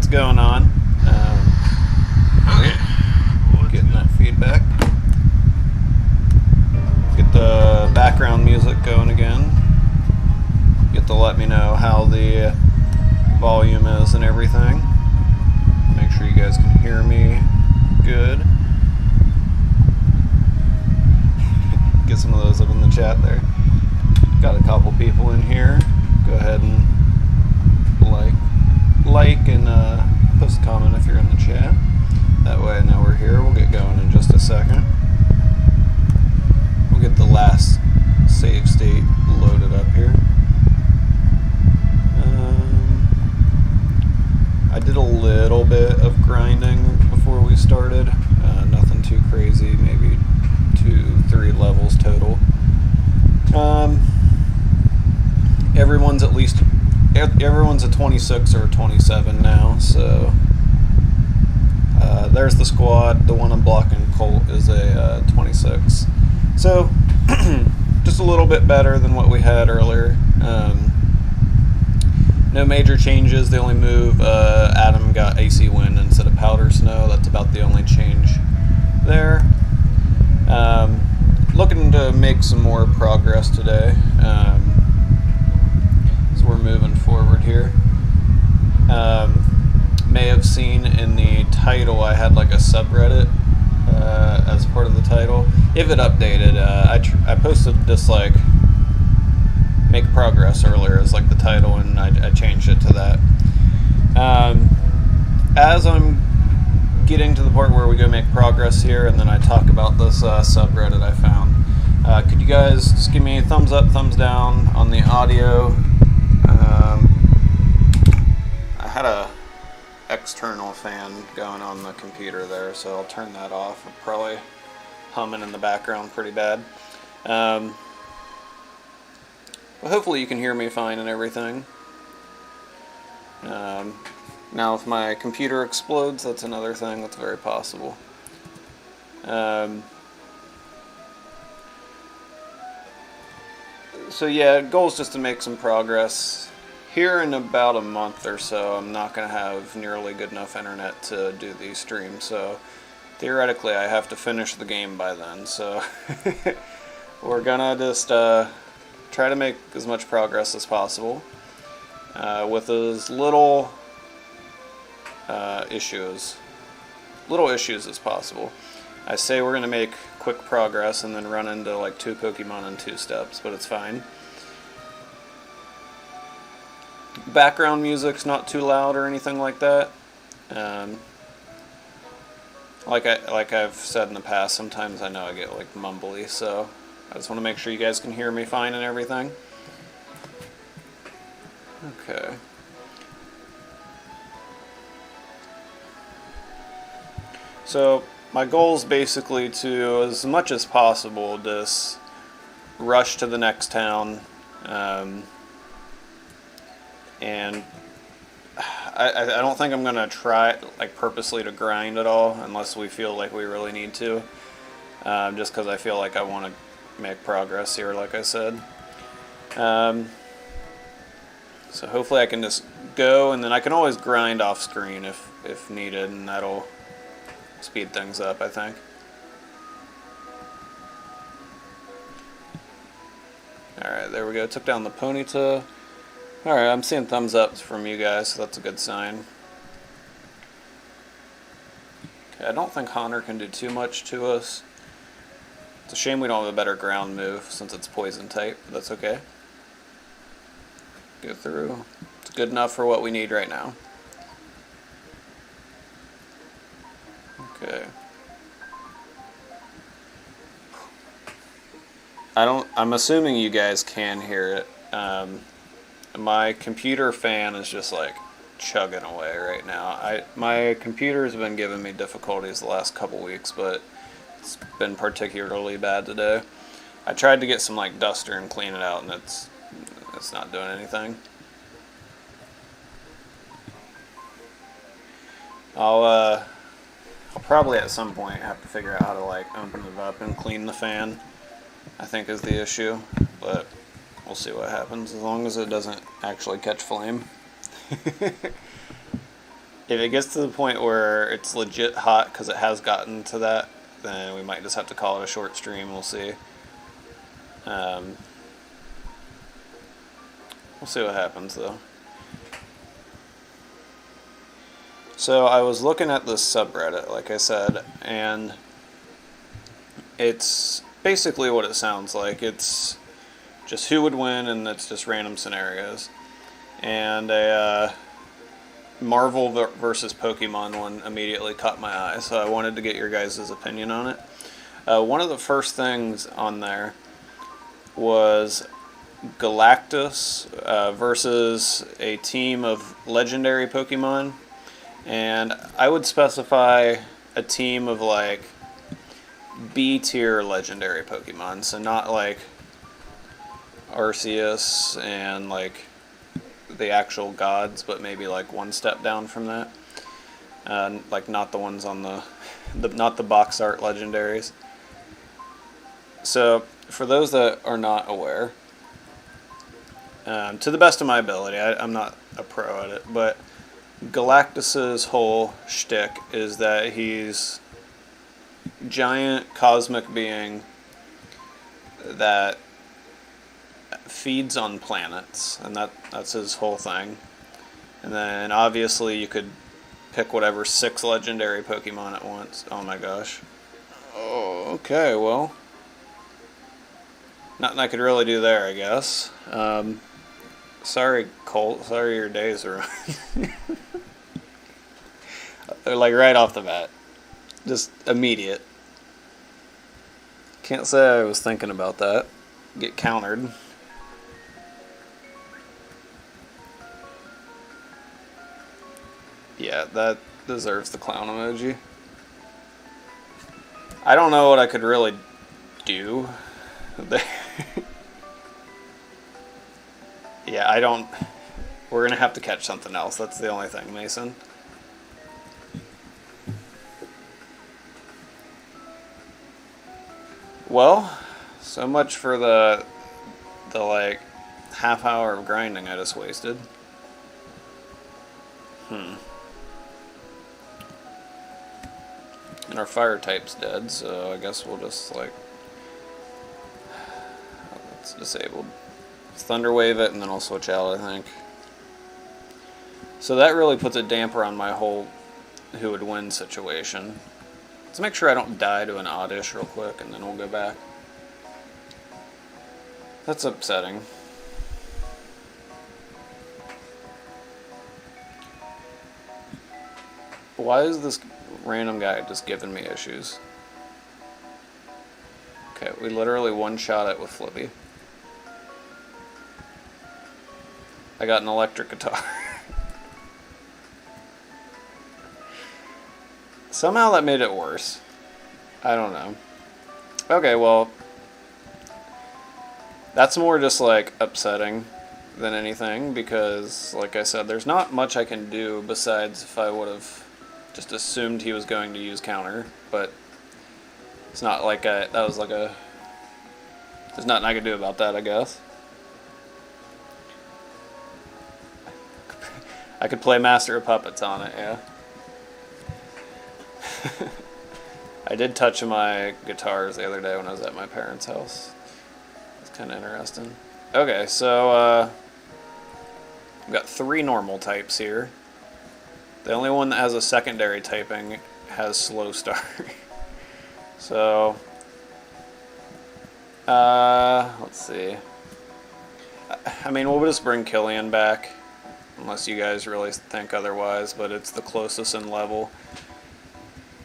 going on. Okay. Getting that feedback. Get the background music going again. Get to let me know how the volume is and everything. Make sure you guys can hear me good. Get some of those up in the chat there. Got a couple people in here. Go ahead and like and post a comment if you're in the chat. That way I know we're here. We'll get going in just a second. We'll get the last save state loaded up here. I did a little bit of grinding before we started. Nothing too crazy, maybe 2-3 levels total. Everyone's a 26 or a 27 now, so there's the squad. The one I'm blocking, Colt, is a 26. So just a little bit better than what we had earlier. No major changes. The only move, Adam got AC Wind instead of Powder Snow. That's about the only change there. Looking to make some more progress today. So we're moving forward here. May have seen in the title I had like a subreddit as part of the title. If it updated, I posted this like make progress earlier as like the title, and I changed it to that. As I'm getting to the part where we go make progress here, and then I talk about this subreddit I found. Could you guys just give me a thumbs up, thumbs down on the audio? I had a external fan going on the computer there, so I'll turn that off. I'm probably humming in the background pretty bad. But hopefully you can hear me fine and everything. Now if my computer explodes, that's another thing that's very possible. So yeah, goal is just to make some progress. Here in about a month or so, I'm not going to have nearly good enough internet to do these streams, so theoretically I have to finish the game by then, so we're gonna just try to make as much progress as possible with as little issues as possible. I say we're gonna make quick progress and then run into like 2 Pokemon in 2 steps, but it's fine. Background music's not too loud or anything like that. Like I've said in the past, sometimes I know I get like mumbly, so I just want to make sure you guys can hear me fine and everything. Okay. So my goal is basically to, as much as possible, just rush to the next town. And I don't think I'm going to try like purposely to grind at all unless we feel like we really need to. Just because I feel like I want to make progress here, like I said. So hopefully I can just go, and then I can always grind off screen if needed, and that'll speed things up, I think. Alright, there we go. Took down the Ponyta. Alright, I'm seeing thumbs ups from you guys, so that's a good sign. Okay, I don't think Haunter can do too much to us. It's a shame we don't have a better ground move since it's poison type, but that's okay. Go through. It's good enough for what we need right now. Okay. I'm assuming you guys can hear it. My computer fan is just like chugging away right now. My computer's been giving me difficulties the last couple weeks, but it's been particularly bad today. I tried to get some like duster and clean it out, and it's not doing anything. I'll probably at some point have to figure out how to like open it up and clean the fan, I think is the issue, but we'll see what happens as long as it doesn't actually catch flame. If it gets to the point where it's legit hot, because it has gotten to that, then we might just have to call it a short stream. We'll see. We'll see what happens, though. So I was looking at this subreddit, like I said, and it's basically what it sounds like. It's just who would win, and it's just random scenarios. And a Marvel versus Pokemon one immediately caught my eye, so I wanted to get your guys' opinion on it. One of the first things on there was Galactus versus a team of legendary Pokemon. And I would specify a team of like B-tier legendary Pokemon, so not like Arceus and like the actual gods, but maybe like one step down from that. Like not the ones on not the box art legendaries. So for those that are not aware, to the best of my ability, I'm not a pro at it, but Galactus's whole shtick is that he's a giant cosmic being that feeds on planets, and that's his whole thing. And then obviously you could pick whatever 6 legendary Pokemon at once. Oh my gosh. Oh, okay, well, nothing I could really do there, I guess. Sorry, Colt. Sorry your days are like right off the bat. Just immediate. Can't say I was thinking about that. Get countered. Yeah, that deserves the clown emoji. I don't know what I could really do there. Yeah, I don't... We're going to have to catch something else. That's the only thing, Mason. Well, so much for the like half hour of grinding I just wasted. And our fire type's dead, so I guess we'll just like... It's disabled. Thunder Wave it, and then I'll switch out, I think. So that really puts a damper on my whole who would win situation. Let's make sure I don't die to an Oddish real quick, and then we'll go back. That's upsetting. Why is this random guy just giving me issues? Okay, we literally one-shot it with Flippy. I got an electric guitar. Somehow that made it worse. I don't know. Okay, well, that's more just like upsetting than anything, because like I said, there's not much I can do besides if I would have just assumed he was going to use counter, but it's not like there's nothing I could do about that, I guess. I could play Master of Puppets on it, yeah. I did touch my guitars the other day when I was at my parents' house. It's kind of interesting. Okay, so we've got 3 normal types here. The only one that has a secondary typing has slow start. So, let's see. I mean, we'll just bring Killian back, unless you guys really think otherwise, but it's the closest in level.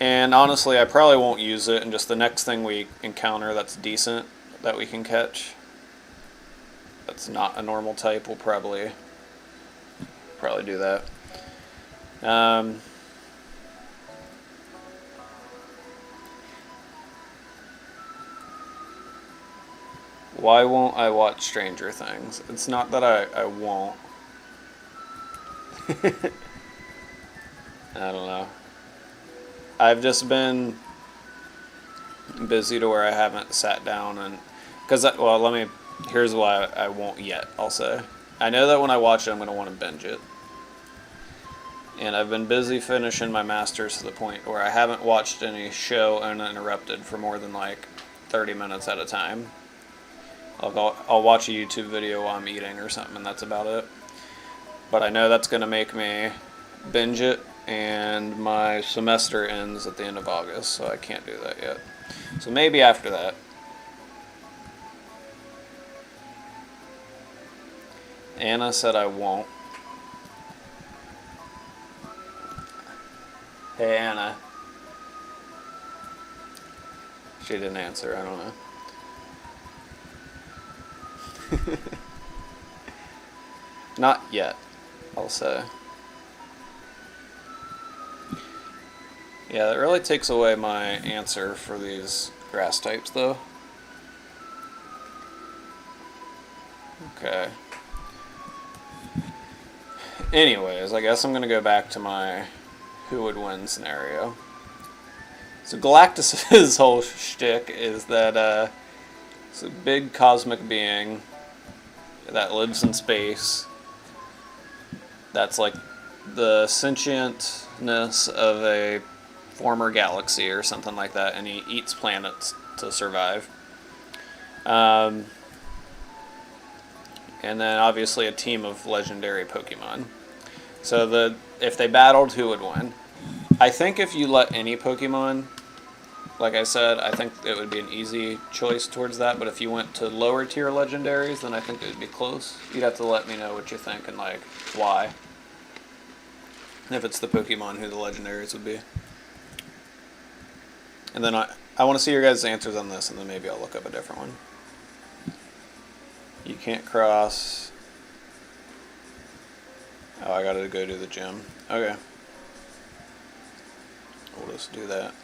And honestly, I probably won't use it, and just the next thing we encounter that's decent, that we can catch, that's not a normal type, we'll probably do that. Why won't I watch Stranger Things? It's not that I won't. I don't know. I've just been busy to where I haven't sat down and... well, here's why I won't yet, I'll say. I know that when I watch it, I'm going to want to binge it. And I've been busy finishing my masters to the point where I haven't watched any show uninterrupted for more than like 30 minutes at a time. I'll watch a YouTube video while I'm eating or something, and that's about it. But I know that's going to make me binge it, and my semester ends at the end of August, so I can't do that yet. So maybe after that. Anna said I won't. Hey, Anna. She didn't answer, I don't know. Not yet, I'll say. Yeah, that really takes away my answer for these grass types, though. Okay. Anyways, I guess I'm going to go back to my who would win scenario. So Galactus's whole shtick is that it's a big cosmic being that lives in space. That's like the sentientness of a former galaxy or something like that, and he eats planets to survive. And then obviously a team of legendary Pokemon. So if they battled, who would win? I think if you let any Pokemon, like I said, I think it would be an easy choice towards that, but if you went to lower tier legendaries, then I think it would be close. You'd have to let me know what you think and like why. If it's the Pokemon, who the legendaries would be. And then I want to see your guys' answers on this, and then maybe I'll look up a different one. You can't cross. Oh, I gotta go to the gym. Okay. We'll just do that.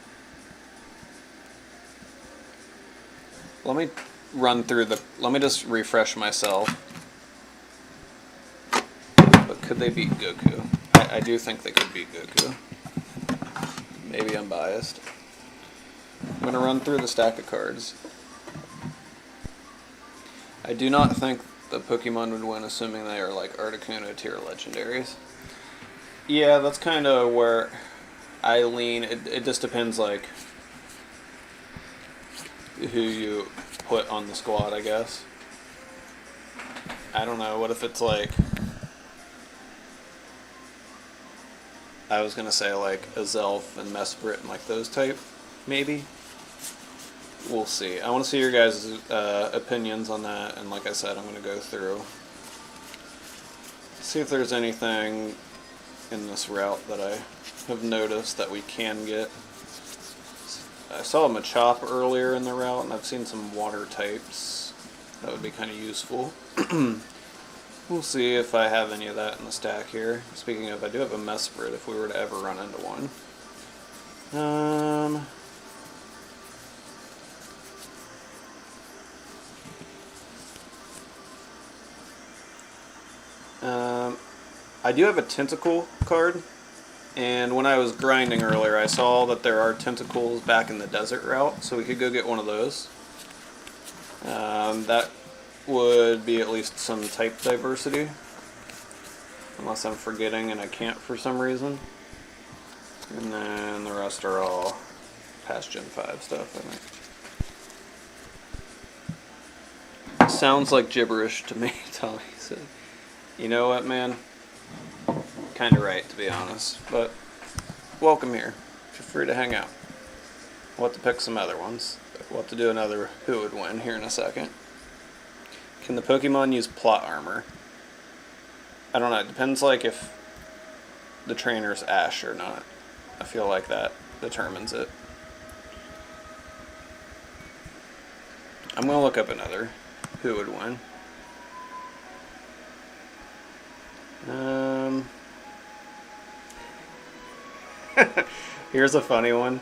Let me run through let me just refresh myself. But could they beat Goku? I do think they could beat Goku. Maybe I'm biased. I'm gonna run through the stack of cards. I do not think the Pokemon would win, assuming they are like Articuno tier legendaries. Yeah, that's kind of where I lean. It just depends, like, who you put on the squad, I guess. I don't know. What if it's like, I was gonna say like a Zelf and Mesprit and like those type, maybe. We'll see. I want to see your guys' opinions on that, and like I said, I'm going to go through, see if there's anything in this route that I have noticed that we can get. I saw a Machop earlier in the route, and I've seen some water types. That would be kind of useful. We'll see if I have any of that in the stack here. Speaking of, I do have a Mesprit if we were to ever run into one. I do have a Tentacle card, and when I was grinding earlier, I saw that there are Tentacles back in the desert route, so we could go get one of those. That would be at least some type diversity, unless I'm forgetting and I can't for some reason. And then the rest are all past Gen 5 stuff, I think. Sounds like gibberish to me, Tommy said. You know what, man? Kind of right, to be honest. But welcome here. Feel free to hang out. We'll have to pick some other ones. We'll have to do another who would win here in a second. Can the Pokemon use plot armor? I don't know. It depends, like, if the trainer's Ash or not. I feel like that determines it. I'm going to look up another who would win. Here's a funny one.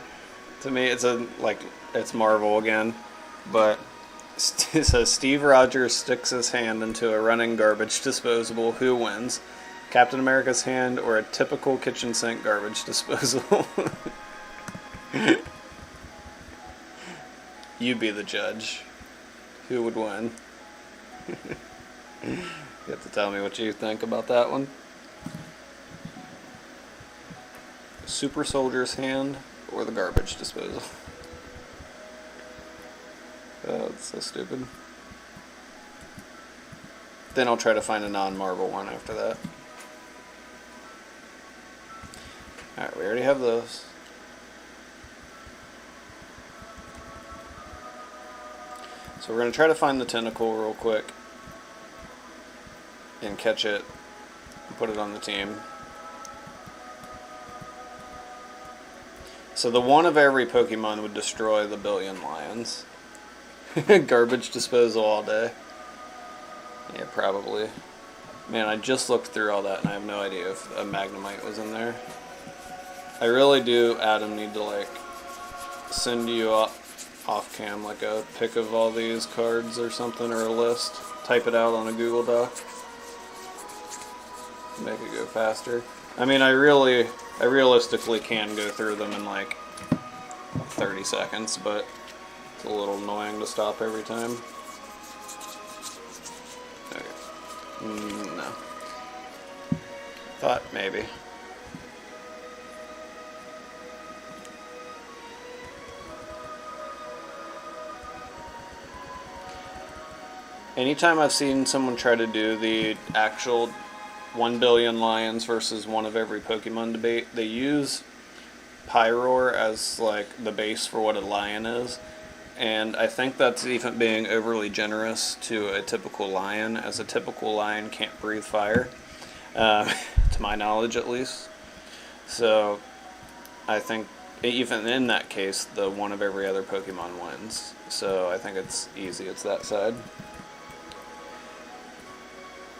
To me, it's Marvel again, but it says Steve Rogers sticks his hand into a running garbage disposal. Who wins? Captain America's hand or a typical kitchen sink garbage disposal? You be the judge. Who would win? You have to tell me what you think about that one. Super Soldier's Hand or the Garbage Disposal. Oh, it's so stupid. Then I'll try to find a non-marble one after that. Alright, we already have those. So we're going to try to find the tentacle real quick and catch it and put it on the team. So the one of every Pokemon would destroy the billion lions. Garbage disposal all day. Yeah, probably. Man, I just looked through all that and I have no idea if a Magnemite was in there. I really do, Adam, need to like send you off cam like a pic of all these cards or something, or a list. Type it out on a Google Doc. Make it go faster. I mean, I realistically can go through them in like 30 seconds, but it's a little annoying to stop every time. Okay. No. Thought maybe. Anytime I've seen someone try to do the actual 1 billion lions versus one of every Pokemon debate, they use Pyroar as like the base for what a lion is, and I think that's even being overly generous to a typical lion, as a typical lion can't breathe fire, to my knowledge at least. So I think even in that case, the one of every other Pokemon wins. So I think it's easy, it's that side.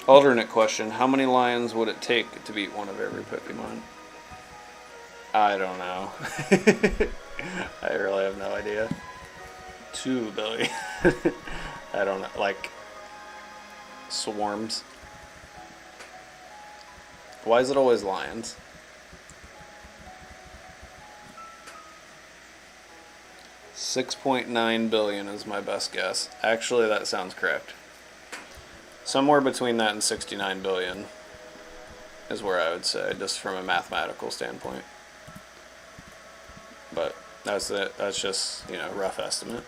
Alternate question, how many lions would it take to beat one of every Pokemon? I don't know. I really have no idea. 2 billion. I don't know, like swarms. Why is it always lions? $6.9 billion is my best guess. Actually, that sounds correct. Somewhere between that and 69 billion is where I would say, just from a mathematical standpoint. But that's it. That's just, you know, rough estimate.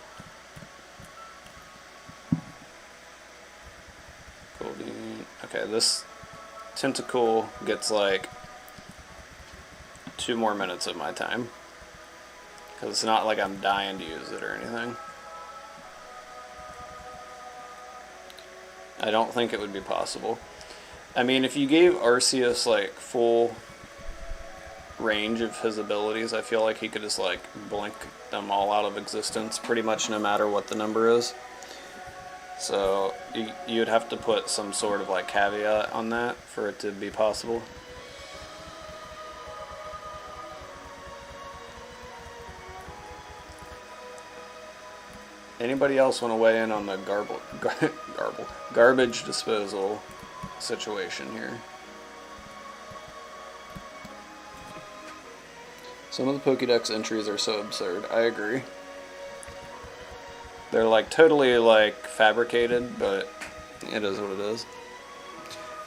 Goldeen. Okay, this tentacle gets like 2 more minutes of my time, because it's not like I'm dying to use it or anything. I don't think it would be possible. I mean, if you gave Arceus like full range of his abilities, I feel like he could just like blink them all out of existence pretty much no matter what the number is. So you'd have to put some sort of like caveat on that for it to be possible. Anybody else want to weigh in on the garbage disposal situation here? Some of the Pokédex entries are so absurd. I agree. They're like totally like fabricated, but it is what it is.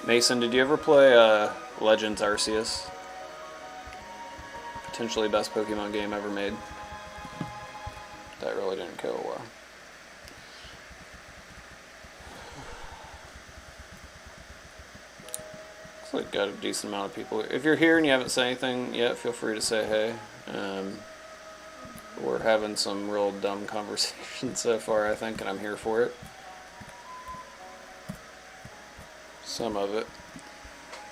Mason, did you ever play Legends Arceus? Potentially best Pokemon game ever made. That really didn't go well. Looks like got a decent amount of people. If you're here and you haven't said anything yet, feel free to say hey. We're having some real dumb conversations so far, I think, and I'm here for it. Some of it.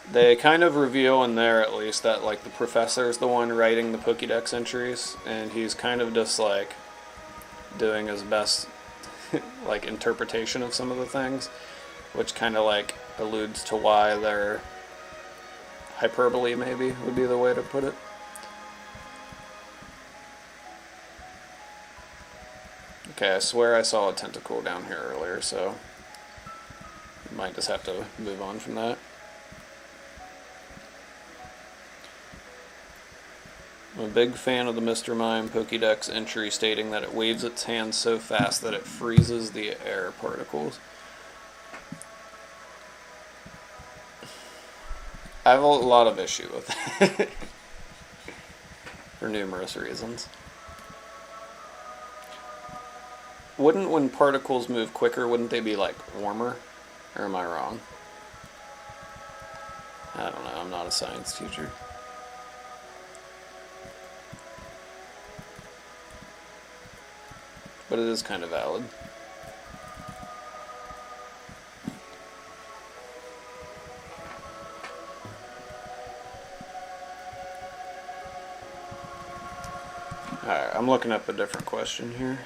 They kind of reveal in there, at least, that like the professor's the one writing the Pokédex entries, and he's kind of just like doing his best like interpretation of some of the things, which kind of like alludes to why they're hyperbole, maybe would be the way to put it. Okay, I swear I saw a tentacle down here earlier, so might just have to move on from that. I'm a big fan of the Mr. Mime Pokédex entry stating that it waves its hands so fast that it freezes the air particles. I have a lot of issue with that. for numerous reasons. Wouldn't, when particles move quicker, wouldn't they be, like, warmer? Or am I wrong? I don't know, I'm not a science teacher. But it is kind of valid. Alright, I'm looking up a different question here.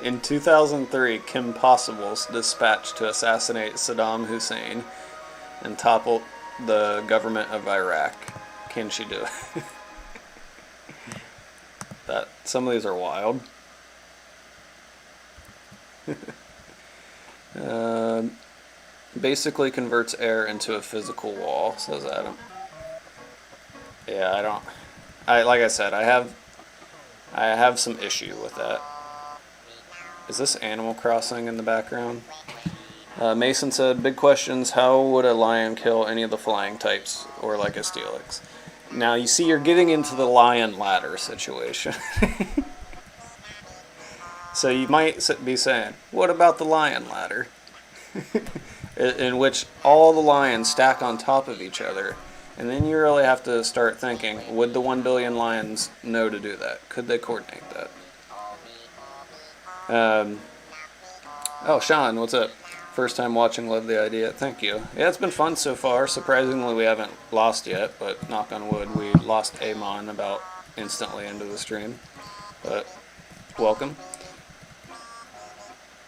In 2003, Kim Possible's dispatched to assassinate Saddam Hussein and topple the government of Iraq. Can she do it? Some of these are wild. Basically converts air into a physical wall, says Adam. Yeah, like I said, I have some issue with that. Is this Animal Crossing in the background? Mason said, big questions, how would a lion kill any of the flying types, or like a Steelix? Now, you see, you're getting into the lion ladder situation. So you might be saying, what about the lion ladder? In which all the lions stack on top of each other. And then you really have to start thinking, would the 1 billion lions know to do that? Could they coordinate that? Oh, Sean, what's up? First time watching, love the idea. Thank you. Yeah, it's been fun so far. Surprisingly, we haven't lost yet, but knock on wood, we lost Amon about instantly into the stream. But, welcome.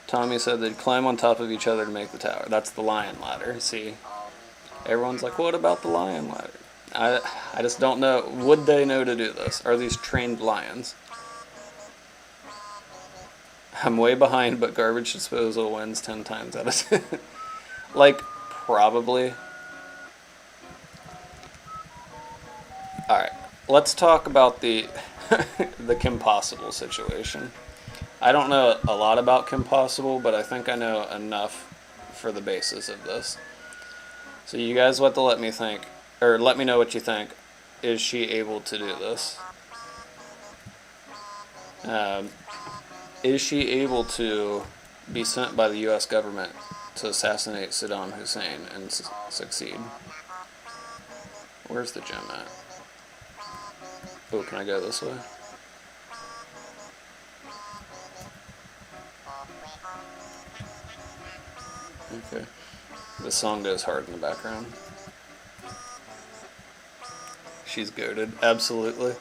Tommy said they'd climb on top of each other to make the tower. That's the lion ladder, see? Everyone's like, what about the lion ladder? I just don't know. Would they know to do this? Are these trained lions? I'm way behind, but garbage disposal wins 10 times out of 10. Like, probably. Alright, let's talk about the the Kim Possible situation. I don't know a lot about Kim Possible, but I think I know enough for the basis of this. So you guys have to let me think, or let me know what you think. Is she able to do this? Is she able to be sent by the U.S. government to assassinate Saddam Hussein and succeed? Where's the gem at? Oh, can I go this way? Okay. The song goes hard in the background. She's goated. Absolutely.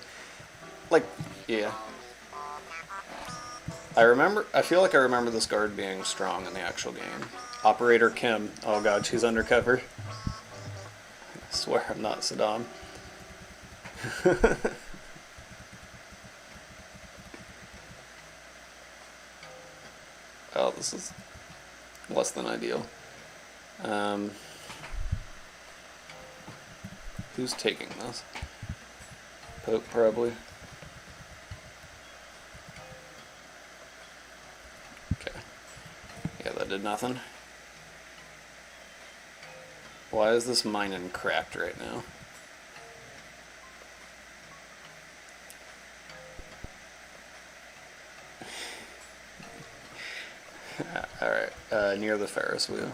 Like, yeah. I feel like I remember this guard being strong in the actual game. Operator Kim. Oh god, she's undercover. I swear I'm not Saddam. Oh, this is less than ideal. Who's taking this? Pope, probably. Okay. Yeah, that did nothing. Why is this mining cracked right now? Alright, near the Ferris wheel.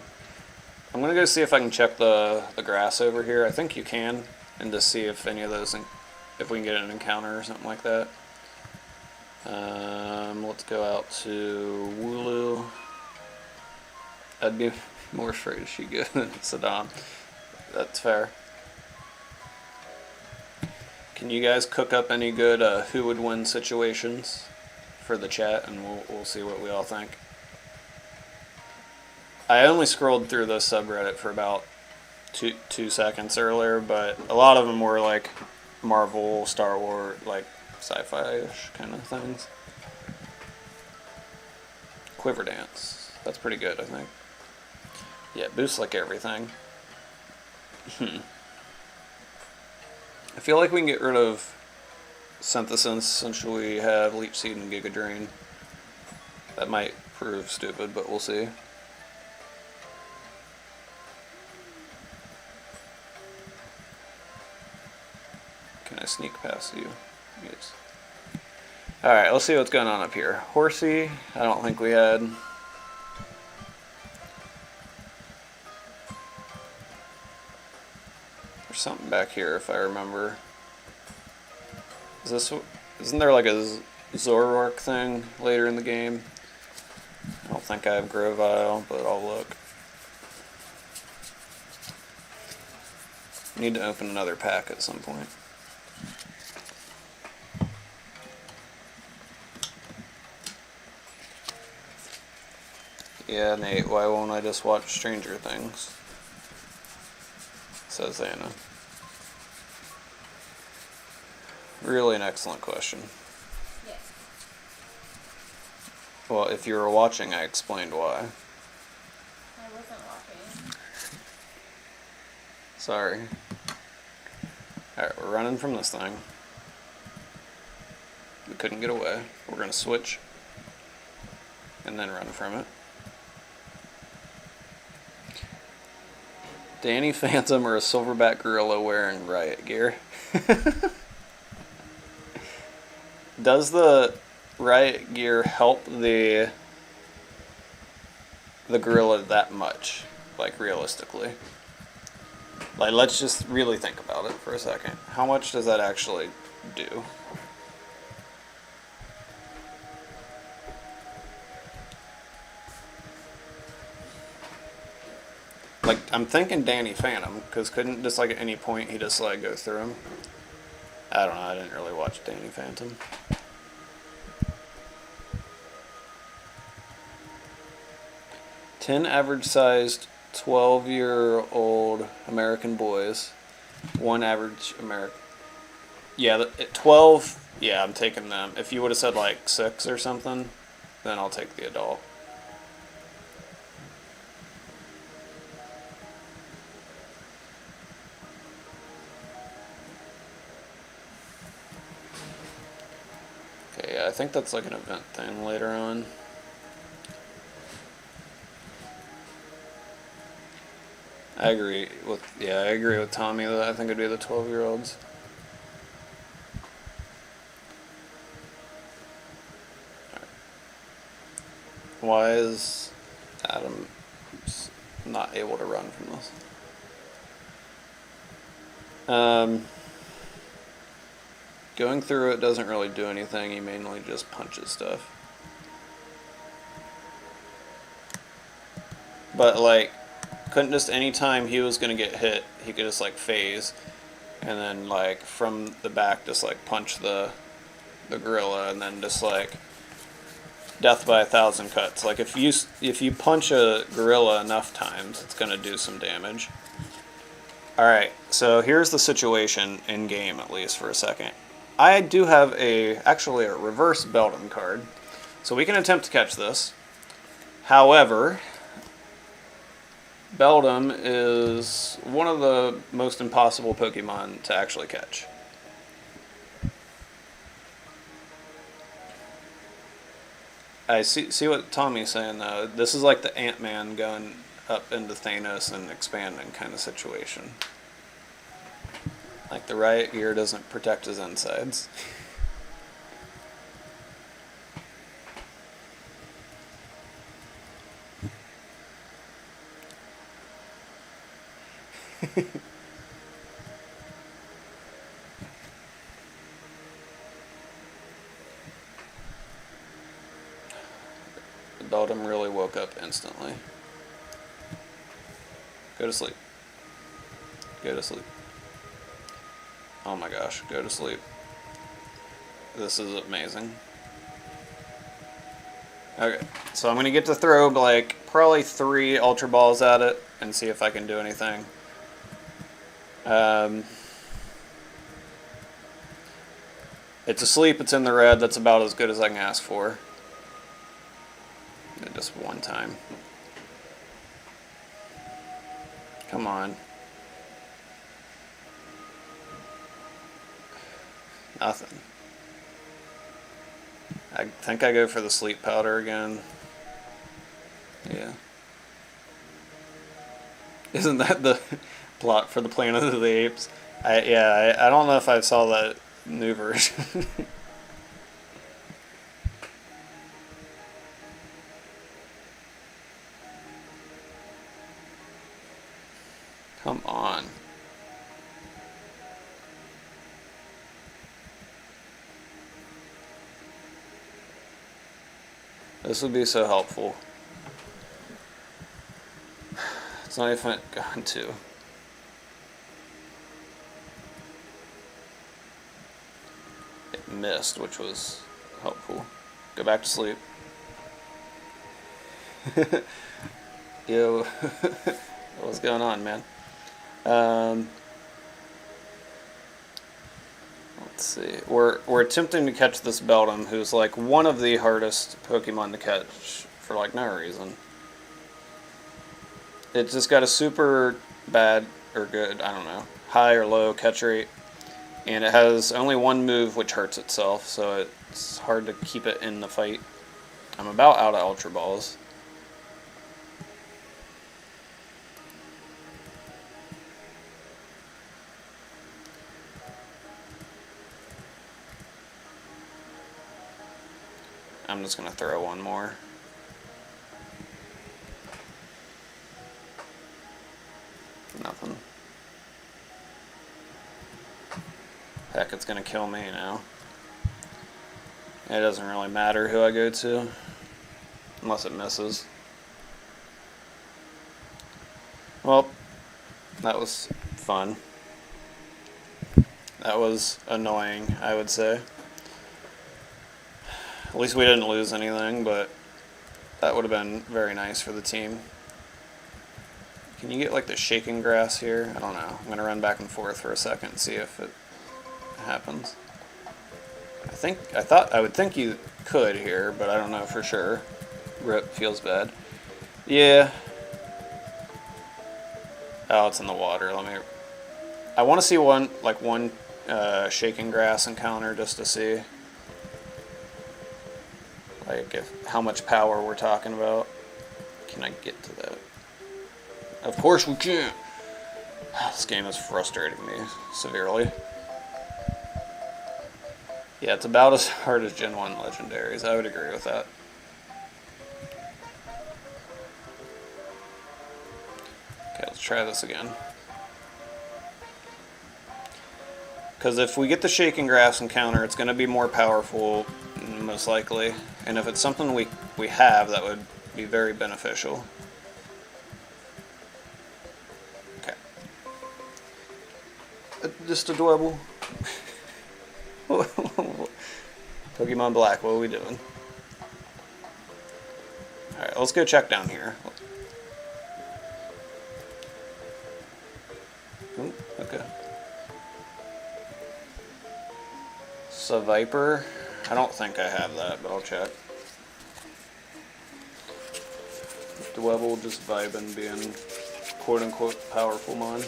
I'm gonna go see if I can check the grass over here. I think you can, and to see if any of those, if we can get an encounter or something like that. Let's go out to Wooloo. I'd be more afraid of Shiga than Saddam. That's fair. Can you guys cook up any good who would win situations for the chat, and we'll see what we all think. I only scrolled through the subreddit for about two seconds earlier, but a lot of them were like Marvel, Star Wars, like sci-fi-ish kind of things. Quiver Dance. That's pretty good, I think. Yeah, boosts like everything. I feel like we can get rid of Synthesis since we have Leech Seed and Giga Drain. That might prove stupid, but we'll see. Can I sneak past you? Yes. Alright, let's see what's going on up here. Horsey, I don't think we had. There's something back here if I remember. Isn't there like a Zoroark thing later in the game? I don't think I have Grovyle, but I'll look. Need to open another pack at some point. Yeah, Nate, why won't I just watch Stranger Things? Says Anna. Really an excellent question. Yes. Well, if you were watching, I explained why. I wasn't watching. Sorry. Alright, we're running from this thing. We couldn't get away. We're going to switch. And then run from it. Danny Phantom or a silverback gorilla wearing riot gear? Does the riot gear help the gorilla that much? Like, realistically? Like, let's just really think about it for a second. How much does that actually do? Like, I'm thinking Danny Phantom, because couldn't just, like, at any point he just, like, go through him? I don't know, I didn't really watch Danny Phantom. Ten average-sized 12-year-old American boys. One average American... Yeah, 12, yeah, I'm taking them. If you would have said, like, 6 or something, then I'll take the adult. Okay, yeah, I think that's like an event thing later on. I agree with Tommy that I think it'd be the 12-year-olds. Right. Why is Adam not able to run from this? Going through it doesn't really do anything. He mainly just punches stuff. But, like, couldn't just any time he was going to get hit, he could just, like, phase. And then, like, from the back, just, like, punch the gorilla. And then just, like, death by 1,000 cuts. Like, if you punch a gorilla enough times, it's going to do some damage. Alright, so here's the situation in game, at least, for a second. I do have actually a reverse Beldum card, so we can attempt to catch this. However, Beldum is one of the most impossible Pokemon to actually catch. I see what Tommy's saying, though. This is like the Ant-Man going up into Thanos and expanding kind of situation. Like, the riot gear doesn't protect his insides. Beldum really woke up instantly. Go to sleep. Go to sleep. Oh my gosh, go to sleep. This is amazing. Okay, so I'm going to get to throw, like, probably 3 Ultra Balls at it and see if I can do anything. It's asleep, it's in the red, that's about as good as I can ask for. It just this one time. Come on. Nothing. I think I go for the sleep powder again. Yeah. Isn't that the plot for the Planet of the Apes? I don't know if I saw that new version. Come on. This would be so helpful. It's not even gone to. It missed, which was helpful. Go back to sleep. Yo, what's going on, man? Let's see. We're attempting to catch this Beldum, who's like one of the hardest Pokemon to catch for like no reason. It's just got a super bad or good, I don't know, high or low catch rate, and it has only one move which hurts itself, so it's hard to keep it in the fight. I'm about out of Ultra Balls. I'm just going to throw one more. Nothing. Heck, it's going to kill me now. It doesn't really matter who I go to, unless it misses. Well, that was fun. That was annoying, I would say. At least we didn't lose anything, but that would have been very nice for the team. Can you get like the shaking grass here? I don't know. I'm going to run back and forth for a second and see if it happens. I would think you could here, but I don't know for sure. Rip, feels bad. Yeah. Oh, it's in the water. I want to see one shaking grass encounter just to see. Like how much power we're talking about. Can I get to that? Of course we can't. This game is frustrating me severely. Yeah, it's about as hard as Gen 1 Legendaries. I would agree with that. Okay, let's try this again. Because if we get the Shaking Grass encounter, it's going to be more powerful, most likely. And if it's something we have, that would be very beneficial. Okay. Just adorable. Pokemon Black, what are we doing? Alright, let's go check down here. Ooh, okay. Viper. I don't think I have that, but I'll check. Dwebble just vibing, being quote-unquote powerful mon.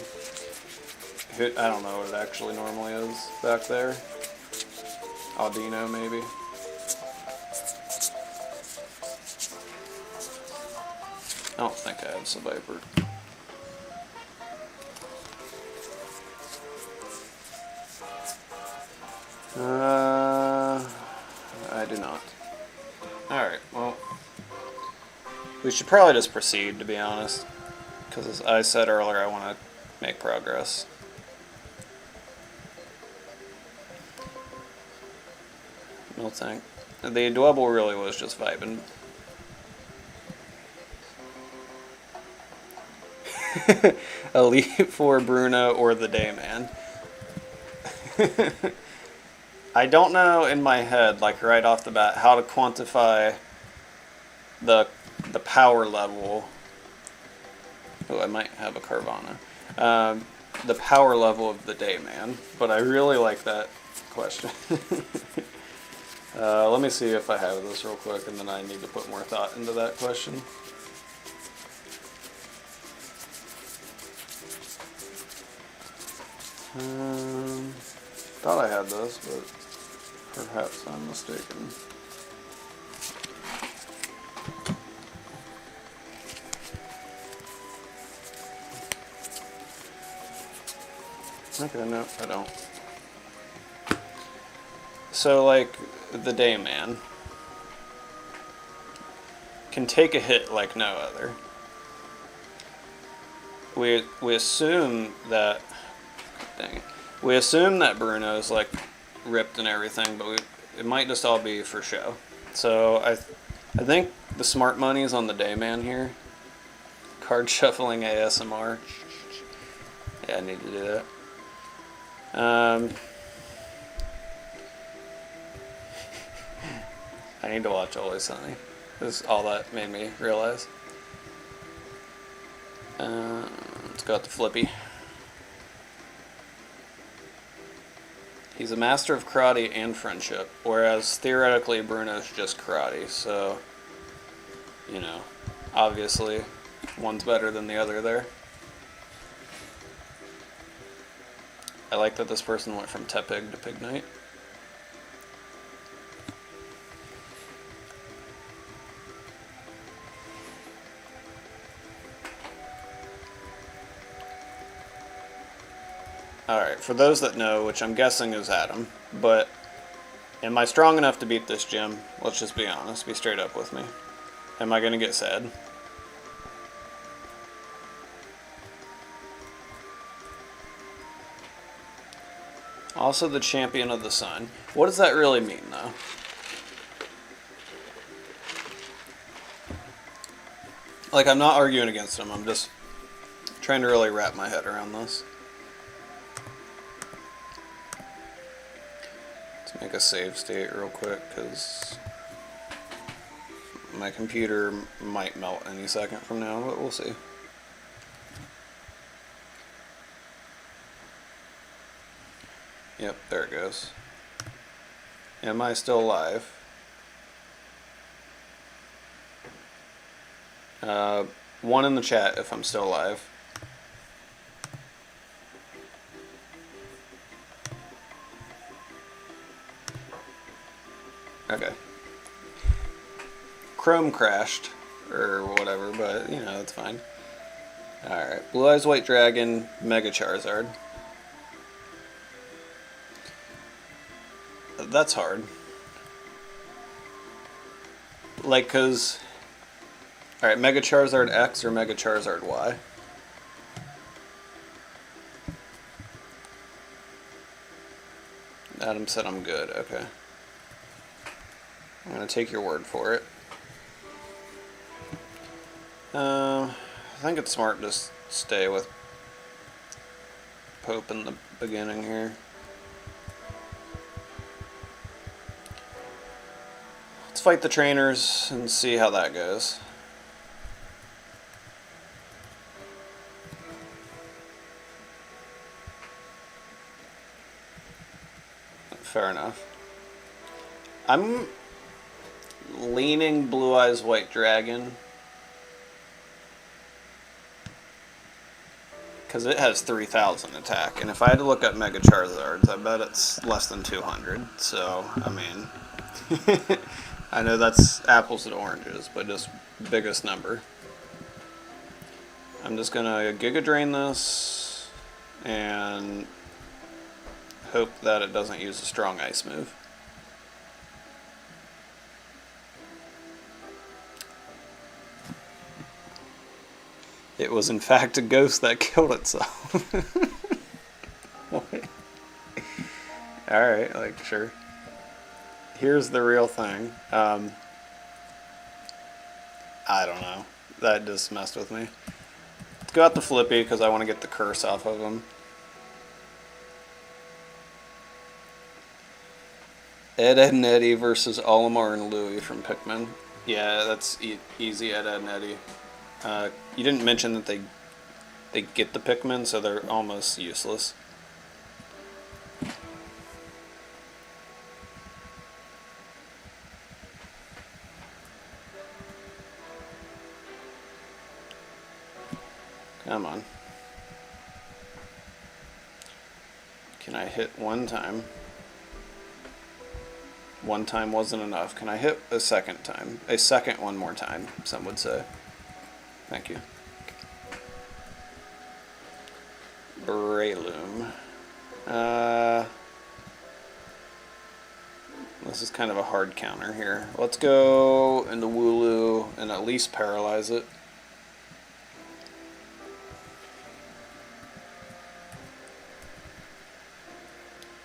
I don't know what it actually normally is back there. Audino, maybe. I don't think I have Viper. I do not. Alright, well, we should probably just proceed, to be honest, because as I said earlier, I want to make progress. No thank. The Dwebble really was just vibing. Elite Four Bruno or the Dayman. I don't know in my head, like right off the bat, how to quantify the power level. Oh, I might have a Carvana. The power level of the Dayman, but I really like that question. Let me see if I have this real quick, and then I need to put more thought into that question. Thought I had this, but perhaps I'm mistaken. Okay, no, I don't. So, like, the Dayman can take a hit like no other. We assume that... Dang it. We assume that Bruno's, like, ripped and everything, but it might just all be for show. So, I think the smart money is on the Dayman here. Card shuffling ASMR. Yeah, I need to do that. I need to watch Always Sunny. This is all that made me realize. Let's go with the Flippy. He's a master of karate and friendship, whereas theoretically Bruno's just karate, so, you know, obviously one's better than the other there. I like that this person went from Tepig to Pig Knight. Alright, for those that know, which I'm guessing is Adam, but am I strong enough to beat this gym? Let's just be honest, be straight up with me. Am I going to get sad? Also the champion of the sun. What does that really mean, though? Like, I'm not arguing against him, I'm just trying to really wrap my head around this. Let's make a save state real quick, because my computer might melt any second from now, but we'll see. Yep, there it goes. Am I still alive? One in the chat if I'm still alive. Okay. Chrome crashed, or whatever, but, you know, that's fine. Alright, Blue Eyes White Dragon, Mega Charizard. That's hard. Like, cause... Alright, Mega Charizard X or Mega Charizard Y? Adam said I'm good, okay. I'm gonna take your word for it. I think it's smart to just stay with Pope in the beginning here. Let's fight the trainers and see how that goes. Fair enough. I'm leaning Blue Eyes White Dragon because it has 3,000 attack, and if I had to look up Mega Charizards, I bet it's less than 200. So, I mean, I know that's apples and oranges, but just biggest number. I'm just gonna Giga Drain this and hope that it doesn't use a strong ice move. It was in fact a ghost that killed itself. Alright, like, sure. Here's the real thing. I don't know. That just messed with me. Let's go out the Flippy because I want to get the curse off of him. Ed, and Eddie versus Olimar and Louie from Pikmin. Yeah, that's easy, Ed, and Eddie. You didn't mention that they get the Pikmin, so they're almost useless. Can I hit one time? One time wasn't enough. Can I hit a second time? A second one more time, some would say. Thank you. Breloom. This is kind of a hard counter here. Let's go into Wooloo and at least paralyze it.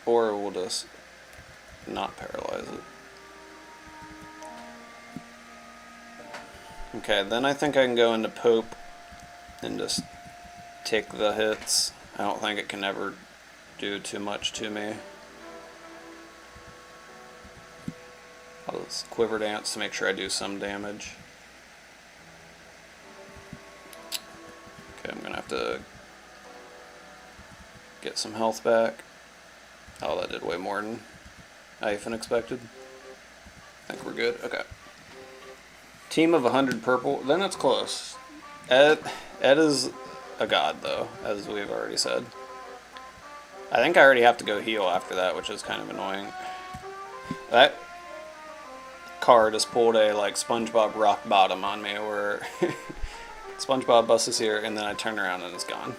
Or we'll just not paralyze it. Okay, then I think I can go into Pope and just take the hits. I don't think it can ever do too much to me. I'll just Quiver Dance to make sure I do some damage. Okay, I'm gonna have to get some health back. Oh, that did way more than I even expected. I think we're good. Okay. Team of 100 purple. Then it's close. Ed is a god, though, as we've already said. I think I already have to go heal after that, which is kind of annoying. That card just pulled a, like, SpongeBob rock bottom on me, where SpongeBob busts here, and then I turn around and it's gone.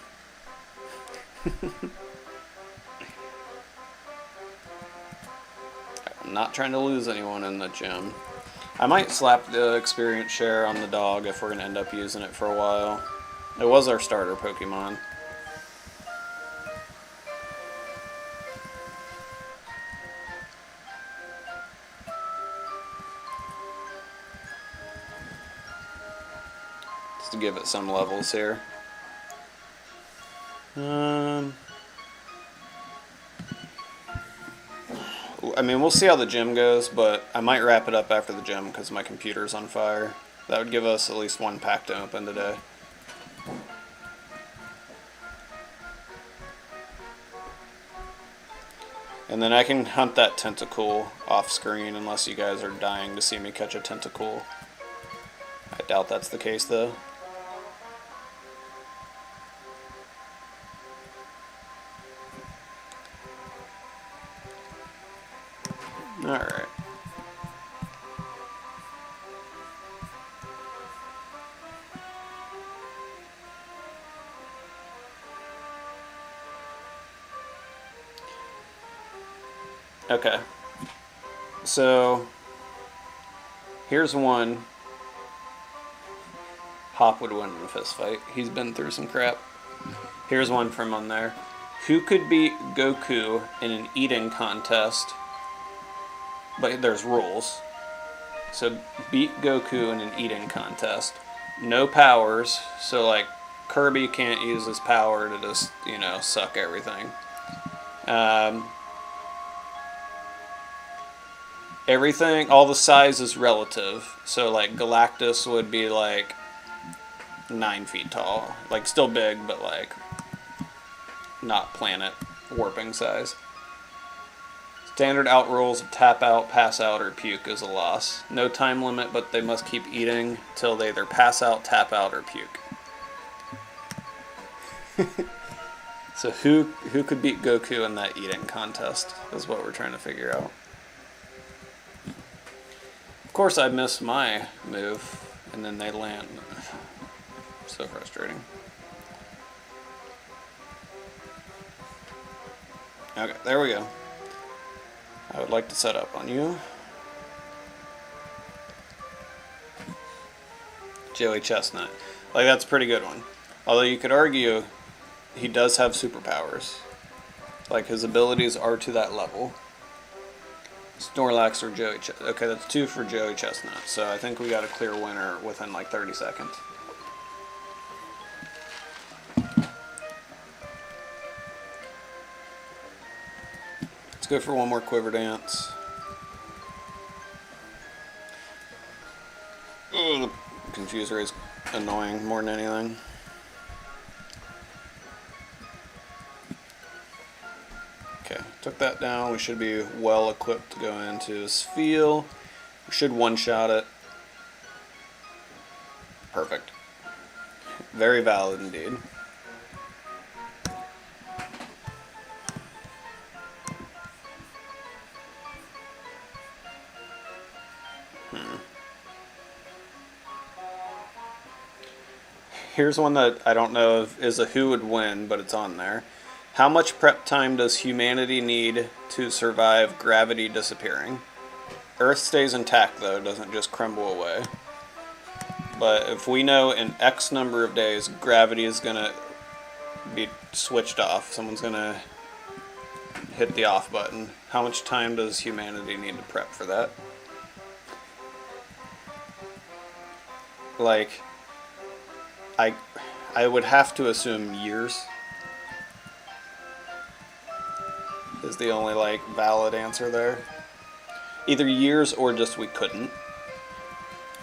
I'm not trying to lose anyone in the gym. I might slap the experience share on the dog if we're going to end up using it for a while. It was our starter Pokemon. Just to give it some levels here. I mean, we'll see how the gym goes, but I might wrap it up after the gym because my computer's on fire. That would give us at least one pack to open today. And then I can hunt that tentacle off screen unless you guys are dying to see me catch a tentacle. I doubt that's the case though. Alright. Okay. So, here's one. Hop would win in a fist fight. He's been through some crap. Here's one from on there. Who could beat Goku in an eating contest? But there's rules. So beat Goku in an eating contest. No powers. So like Kirby can't use his power to just, you know, suck everything. Everything, all the size is relative. So like Galactus would be like 9 feet tall. Like still big, but like not planet warping size. Standard out rules of tap out, pass out, or puke is a loss. No time limit, but they must keep eating till they either pass out, tap out, or puke. So who could beat Goku in that eating contest is what we're trying to figure out. Of course I missed my move, and then they land. So frustrating. Okay, there we go. I would like to set up on you. Joey Chestnut. Like, that's a pretty good one. Although you could argue he does have superpowers. Like, his abilities are to that level. Snorlax or Joey Chestnut. Okay, that's 2 for Joey Chestnut. So I think we got a clear winner within like 30 seconds. Let's go for one more Quiver Dance. Ugh, the Confuser is annoying more than anything. Okay, took that down. We should be well equipped to go into his field. We should one-shot it. Perfect. Very valid indeed. Here's one that I don't know if is a who would win, but it's on there. How much prep time does humanity need to survive gravity disappearing? Earth stays intact, though, doesn't just crumble away. But if we know in X number of days gravity is going to be switched off, someone's going to hit the off button, how much time does humanity need to prep for that? Like, I would have to assume years is the only, like, valid answer there. Either years or just we couldn't.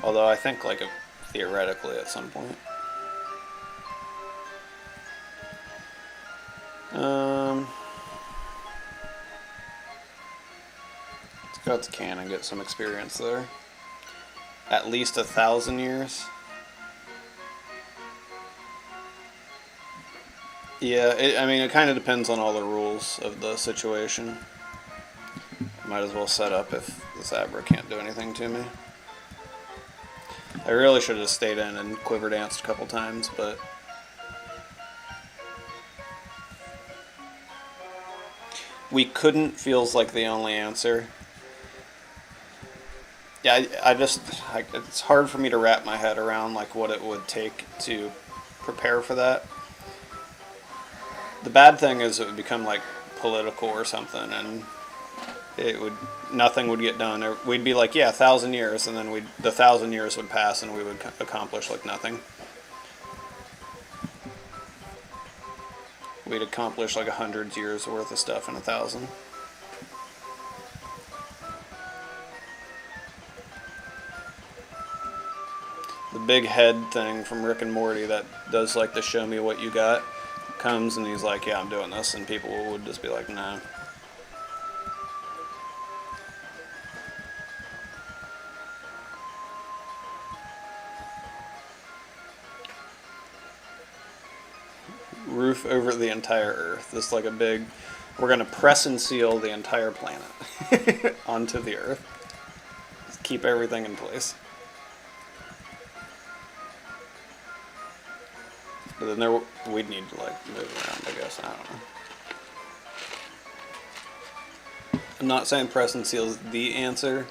Although I think, like, theoretically at some point. Let's go to Can and get some experience there. At least 1,000 years. Yeah, I mean, it kind of depends on all the rules of the situation. Might as well set up if this Abra can't do anything to me. I really should have stayed in and quiver danced a couple times, but... We couldn't feels like the only answer. Yeah, it's hard for me to wrap my head around, like, what it would take to prepare for that. The bad thing is it would become, like, political or something, and nothing would get done. Or we'd be like, yeah, 1,000 years, and then the 1,000 years would pass, and we would accomplish, like, nothing. We'd accomplish, like, 100 years worth of stuff in 1,000. The big head thing from Rick and Morty that does, like, the show me what you got comes and he's like, yeah, I'm doing this, and people would just be like, no. Roof over the entire Earth. This is like a big, we're going to press and seal the entire planet onto the Earth. Just keep everything in place. But then we'd need to, like, move around, I guess. I don't know. I'm not saying press and seal is the answer,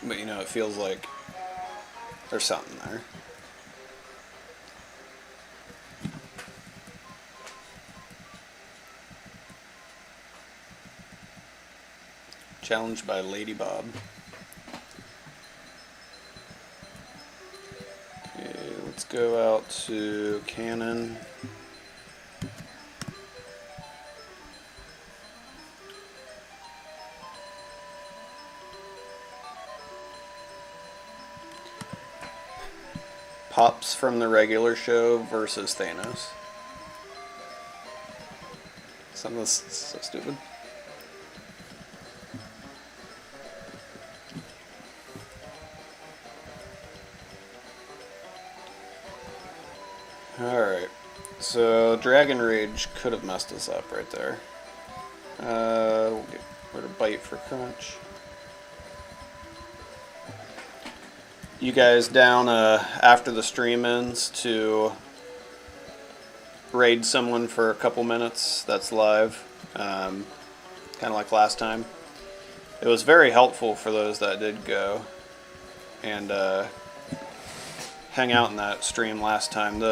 but, you know, it feels like there's something there. Challenged by Lady Bob. Let's go out to Cannon. Pops from the regular show versus Thanos. Some of this is so stupid. Alright, so Dragon Rage could have messed us up right there. We'll get rid of Bite for Crunch. You guys down after the stream ends to raid someone for a couple minutes that's live, kind of like last time. It was very helpful for those that did go and hang out in that stream last time.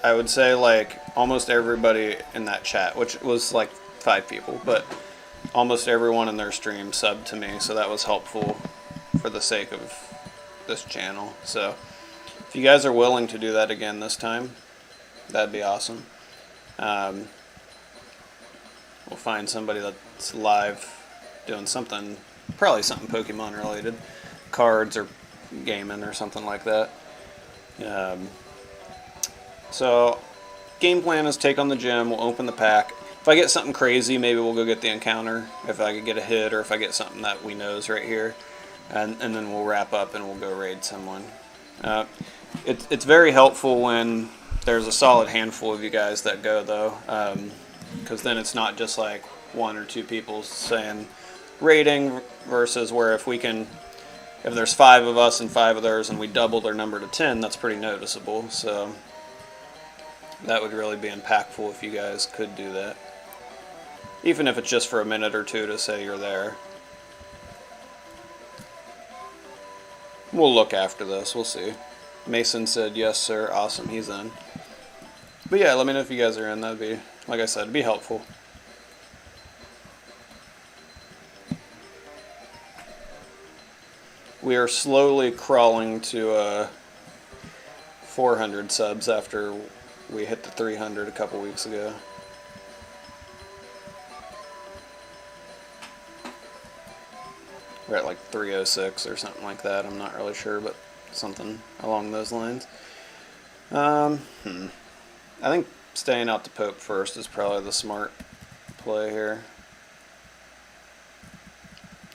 I would say, like, almost everybody in that chat, which was like 5 people, but almost everyone in their stream subbed to me, so that was helpful for the sake of this channel. So if you guys are willing to do that again this time, that'd be awesome. We'll find somebody that's live doing something, probably something Pokemon related, cards or gaming or something like that. So, game plan is take on the gym, we'll open the pack. If I get something crazy, maybe we'll go get the encounter, if I could get a hit, or if I get something that we know is right here. And then we'll wrap up and we'll go raid someone. It's very helpful when there's a solid handful of you guys that go, though. Because then it's not just like 1 or 2 people saying raiding, versus where if we can if there's 5 of us and 5 of theirs and we double their number to 10, that's pretty noticeable. So that would really be impactful if you guys could do that. Even if it's just for a minute or two to say you're there. We'll look after this, we'll see. Mason said, yes sir, awesome, he's in. But yeah, let me know if you guys are in, that'd be, like I said, it'd be helpful. We are slowly crawling to 400 subs after we hit the 300 a couple weeks ago. We're at like 306 or something like that. I'm not really sure, but something along those lines. I think staying out to Pope first is probably the smart play here.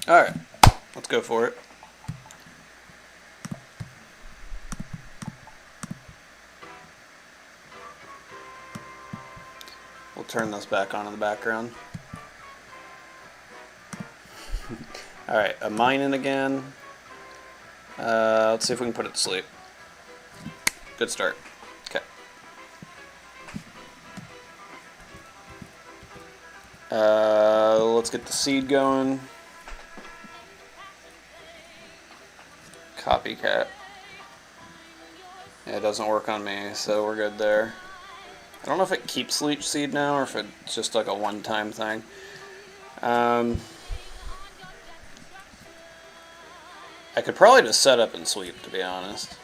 Alright, let's go for it. We'll turn this back on in the background. Alright, a mining again. Let's see if we can put it to sleep. Good start. Okay. Let's get the seed going. Copycat. Yeah, it doesn't work on me, so we're good there. I don't know if it keeps leech seed now or if it's just like a one-time thing. I could probably just set up and sweep, to be honest.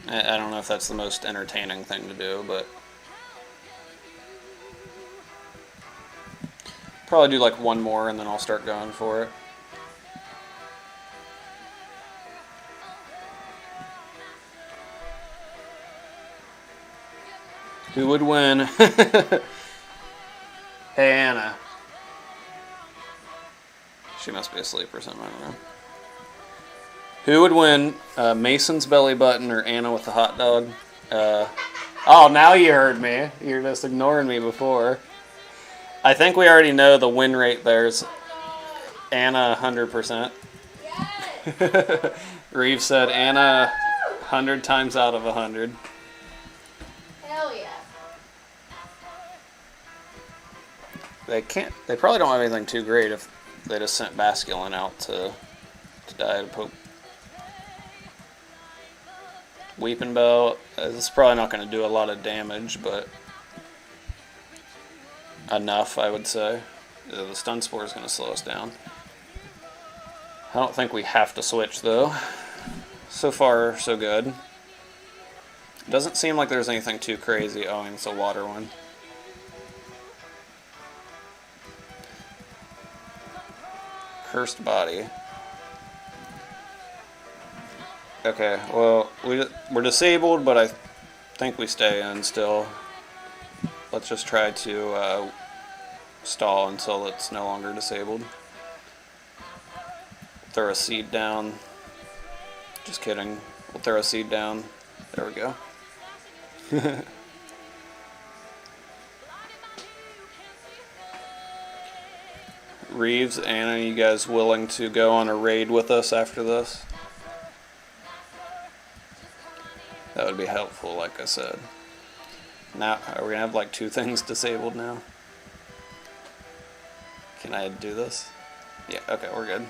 I don't know if that's the most entertaining thing to do, but probably do like one more and then I'll start going for it. Who would win? Hey Anna. She must be asleep or something, I don't know. Who would win, Mason's belly button or Anna with the hot dog? Oh, now you heard me. You were just ignoring me before. I think we already know the win rate there's Anna 100%. Yes. Reeve said Anna 100 times out of 100. Hell yeah. They probably don't have anything too great if they just sent Basculin out to die to Pope. Weeping Bell, this is probably not going to do a lot of damage, but enough, I would say. The stun spore is going to slow us down. I don't think we have to switch, though. So far, so good. Doesn't seem like there's anything too crazy. Oh, and it's a water one. Cursed body. Okay, well, we're disabled, but I think we stay in still. Let's just try to stall until it's no longer disabled. Throw a seed down. Just kidding. We'll throw a seed down. There we go. Reeves, Anna, you guys willing to go on a raid with us after this? That would be helpful, like I said. Now, are we going to have like 2 things disabled now? Can I do this? Yeah, okay, we're good.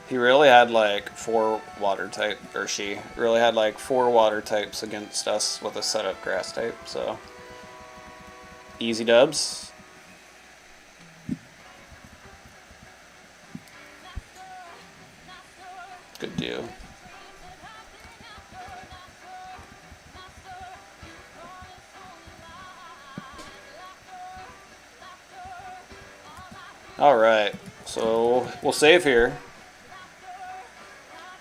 He really had like 4 water type, or she really had like 4 water types against us with a setup grass type, so easy dubs. Good deal. Alright, so we'll save here.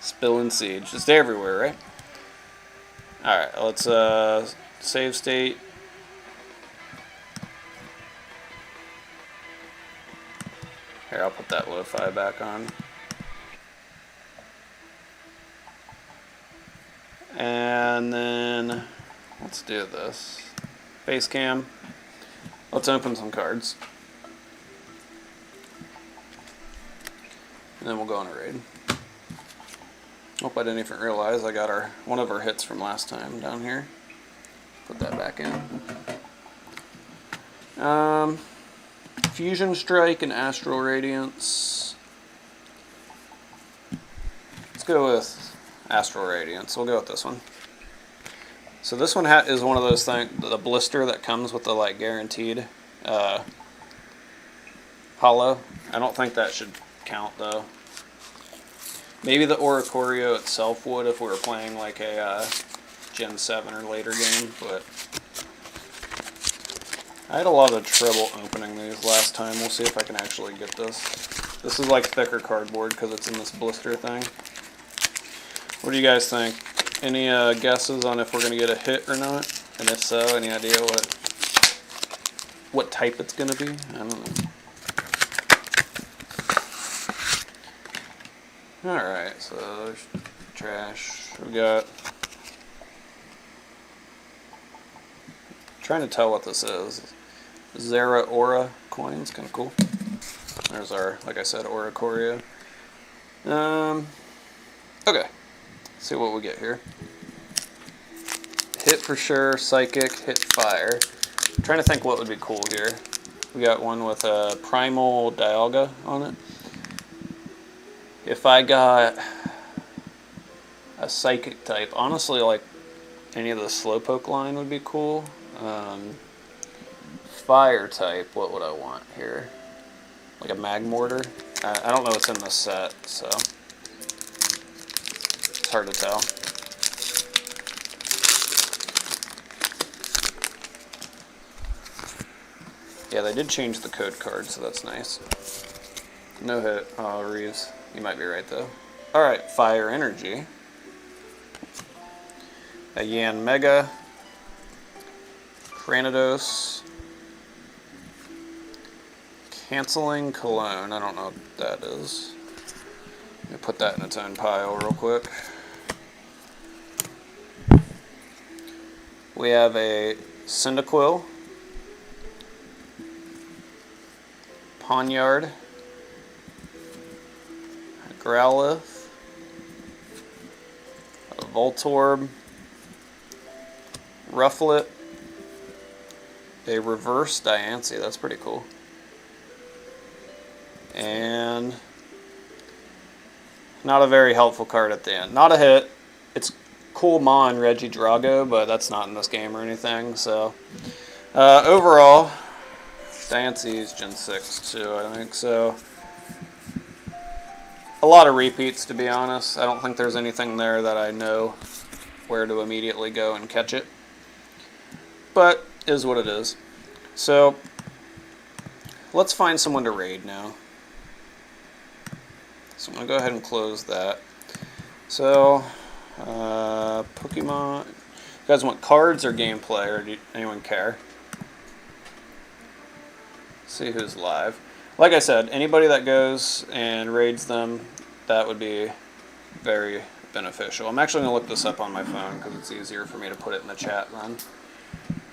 Spill and siege. Just everywhere, right? Alright, let's save state. Here, I'll put that lo-fi back on. And then let's do this. Face cam. Let's open some cards. And then we'll go on a raid. Hope I didn't even realize I got one of our hits from last time down here. Put that back in. Fusion Strike and Astral Radiance. Let's go with Astral Radiance. We'll go with this one. So this one is one of those things, the blister that comes with the like guaranteed hollow. I don't think that should count though. Maybe the Oricorio itself would if we were playing like a Gen 7 or later game, but I had a lot of trouble opening these last time. We'll see if I can actually get this. This is like thicker cardboard because it's in this blister thing. What do you guys think? Any guesses on if we're going to get a hit or not? And if so, any idea what type it's going to be? I don't know. Alright, so there's trash. We got... Trying to tell what this is. Zera Aura coins, kind of cool. There's our, like I said, Oricorio. Okay. See what we get here. Hit for sure, Psychic, hit Fire. I'm trying to think what would be cool here. We got one with a Primal Dialga on it. If I got a Psychic type, honestly, like any of the Slowpoke line would be cool. Fire type, what would I want here? Like a Magmortar? I don't know what's in this set, so it's hard to tell. Yeah, they did change the code card, so that's nice. No hit. Oh, Reeves. You might be right, though. Alright, Fire Energy. A Yan Mega. Granados. Canceling Cologne. I don't know what that is. Let me put that in its own pile real quick. We have a Cyndaquil. Ponyard. A Growlithe. A Voltorb. Rufflet. A reverse Diancie, that's pretty cool. And not a very helpful card at the end. Not a hit. It's cool Mon Regidrago, but that's not in this game or anything. So overall, Diancie is Gen 6 too, I think. So a lot of repeats, to be honest. I don't think there's anything there that I know where to immediately go and catch it. But is what it is. So let's find someone to raid now. So I'm going to go ahead and close that. So Pokemon, you guys want cards or gameplay, or do anyone care? See who's live. Like I said, anybody that goes and raids them, that would be very beneficial. I'm actually going to look this up on my phone because it's easier for me to put it in the chat then.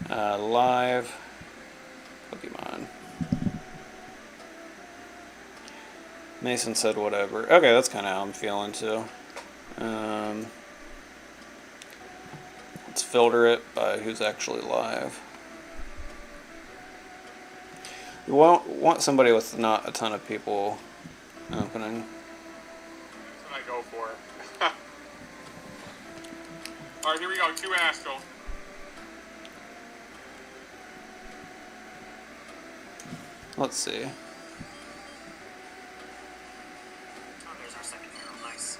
Live Pokemon. Mason said whatever. Okay, that's kind of how I'm feeling too. Let's filter it by who's actually live. We want somebody with not a ton of people opening. That's what I go for. Alright, here we go. 2 Astral. Let's see. Oh, there's our second arrow. Nice.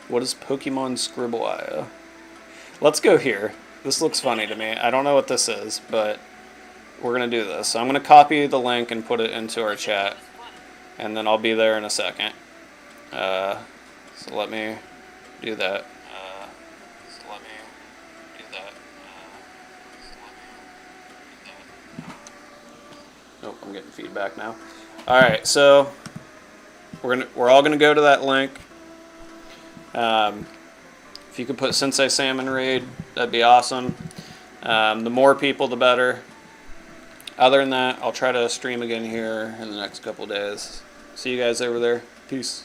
What is Pokemon Scribble.io? Let's go here. This looks funny to me. I don't know what this is, but we're going to do this. So I'm going to copy the link and put it into our chat, and then I'll be there in a second. So let me do that. Nope, I'm I'm getting feedback now. All right, so we're all gonna go to that link. If you could put Sensei Salmon Raid, that'd be awesome. The more people, the better. Other than that, I'll try to stream again here in the next couple days. See you guys over there. Peace.